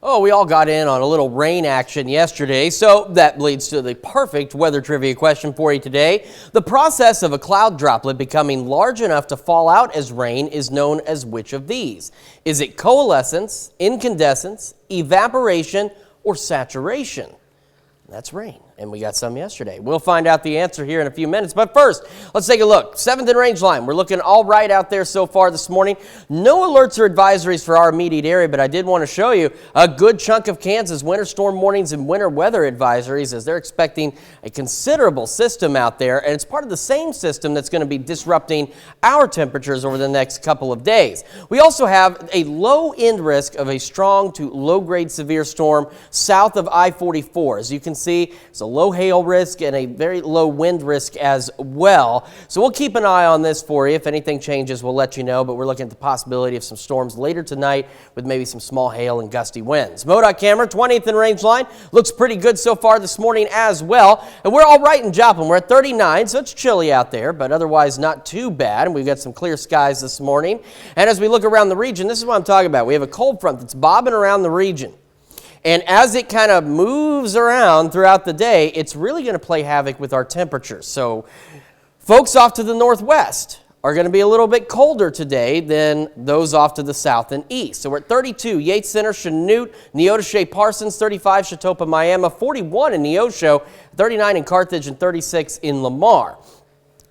Oh, we all got in on a little rain action yesterday, so that leads to the perfect weather trivia question for you today. The process of a cloud droplet becoming large enough to fall out as rain is known as which of these? Is it coalescence, incandescence, evaporation, or saturation? That's rain, and we got some yesterday. We'll find out the answer here in a few minutes, but first, let's take a look. 7th and range line. We're looking all right out there so far this morning. No alerts or advisories for our immediate area, but I did want to show you a good chunk of Kansas winter storm warnings and winter weather advisories as they're expecting a considerable system out there, and it's part of the same system that's going to be disrupting our temperatures over the next couple of days. We also have a low end risk of a strong to low grade severe storm south of I-44. As you can see, it's a low hail risk and a very low wind risk as well. So we'll keep an eye on this for you. If anything changes, we'll let you know, but we're looking at the possibility of some storms later tonight with maybe some small hail and gusty winds. MoDOT camera, 20th and range line, looks pretty good so far this morning as well. And we're all right in Joplin. We're at 39, so it's chilly out there, but otherwise not too bad. And we've got some clear skies this morning. And as we look around the region, this is what I'm talking about. We have a cold front that's bobbing around the region. And as it kind of moves around throughout the day, it's really going to play havoc with our temperatures. So folks off to the northwest are going to be a little bit colder today than those off to the south and east. So we're at 32, Yates Center, Chanute, Neodesha, Parsons, 35, Chatopa, Miami, 41 in Neosho, 39 in Carthage, and 36 in Lamar.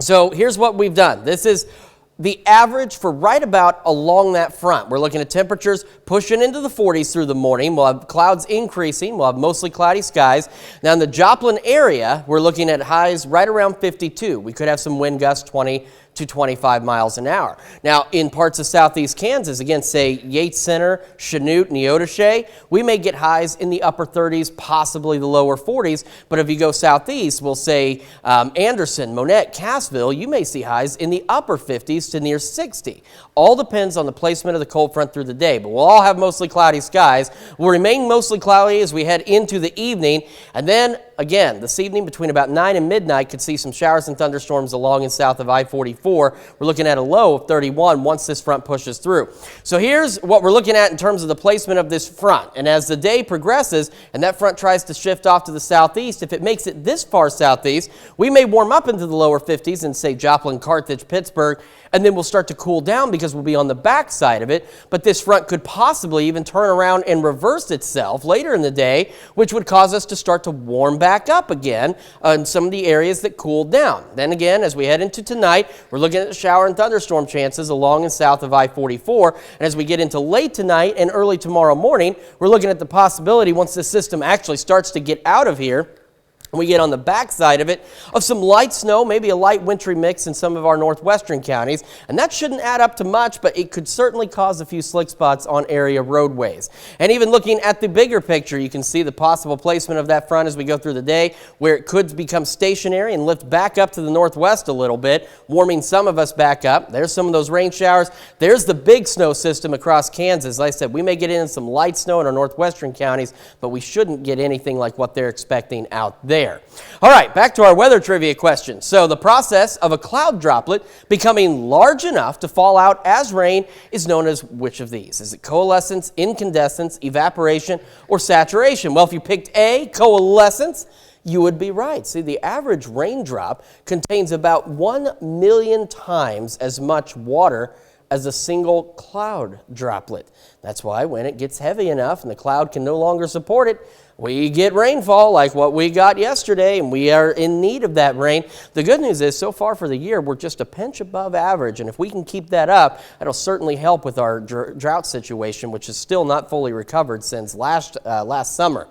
So here's what we've done. This is the average for right about along that front. We're looking at temperatures pushing into the 40s through the morning. We'll have clouds increasing. We'll have mostly cloudy skies. Now in the Joplin area, we're looking at highs right around 52. We could have some wind gusts 20 to 25 miles an hour. Now, in parts of southeast Kansas, again, say Yates Center, Chanute, Neodesha, we may get highs in the upper 30s, possibly the lower 40s. But if you go southeast, we'll say Anderson, Monette, Cassville, you may see highs in the upper 50s to near 60. All depends on the placement of the cold front through the day, but we'll all have mostly cloudy skies. We'll remain mostly cloudy as we head into the evening, and then again, this evening between about 9 and midnight could see some showers and thunderstorms along and south of I-44. We're looking at a low of 31 once this front pushes through. So here's what we're looking at in terms of the placement of this front. And as the day progresses and that front tries to shift off to the southeast, if it makes it this far southeast, we may warm up into the lower 50s in, say, Joplin, Carthage, Pittsburgh, and then we'll start to cool down because we'll be on the back side of it. But this front could possibly even turn around and reverse itself later in the day, which would cause us to start to warm back up again in some of the areas that cooled down. Then again, as we head into tonight, we're looking at shower and thunderstorm chances along and south of I-44. And as we get into late tonight and early tomorrow morning, we're looking at the possibility, once this system actually starts to get out of here, we get on the backside of it, of some light snow, maybe a light wintry mix in some of our northwestern counties. And that shouldn't add up to much, but it could certainly cause a few slick spots on area roadways. And even looking at the bigger picture, you can see the possible placement of that front as we go through the day, where it could become stationary and lift back up to the northwest a little bit, warming some of us back up. There's some of those rain showers. There's the big snow system across Kansas. Like I said, we may get in some light snow in our northwestern counties, but we shouldn't get anything like what they're expecting out there. All right, back to our weather trivia question. So the process of a cloud droplet becoming large enough to fall out as rain is known as which of these? Is it coalescence, incandescence, evaporation, or saturation? Well, if you picked A, coalescence, you would be right. See, the average raindrop contains about 1 million times as much water as a single cloud droplet. That's why when it gets heavy enough and the cloud can no longer support it, we get rainfall like what we got yesterday, and we are in need of that rain. The good news is, so far for the year, we're just a pinch above average, and if we can keep that up, that'll certainly help with our drought situation, which is still not fully recovered since last summer.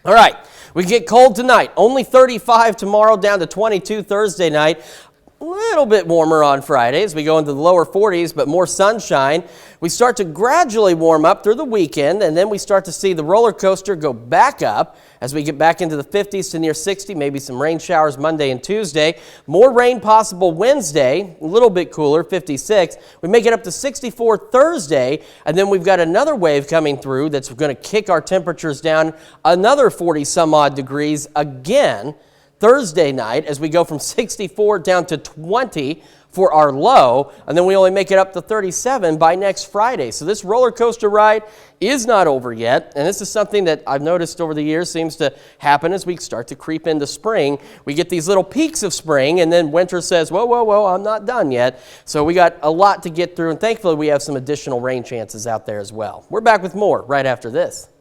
All right, we get cold tonight. Only 35 tomorrow, down to 22 Thursday night. A little bit warmer on Friday as we go into the lower 40s, but more sunshine. We start to gradually warm up through the weekend, and then we start to see the roller coaster go back up as we get back into the 50s to near 60, maybe some rain showers Monday and Tuesday. More rain possible Wednesday, a little bit cooler, 56. We make it up to 64 Thursday, and then we've got another wave coming through that's going to kick our temperatures down another 40-some-odd degrees again Thursday night as we go from 64 down to 20 for our low, and then we only make it up to 37 by next Friday. So this roller coaster ride is not over yet, and this is something that I've noticed over the years seems to happen as we start to creep into spring. We get these little peaks of spring, and then winter says, whoa, whoa, whoa, I'm not done yet. So we got a lot to get through, and thankfully we have some additional rain chances out there as well. We're back with more right after this.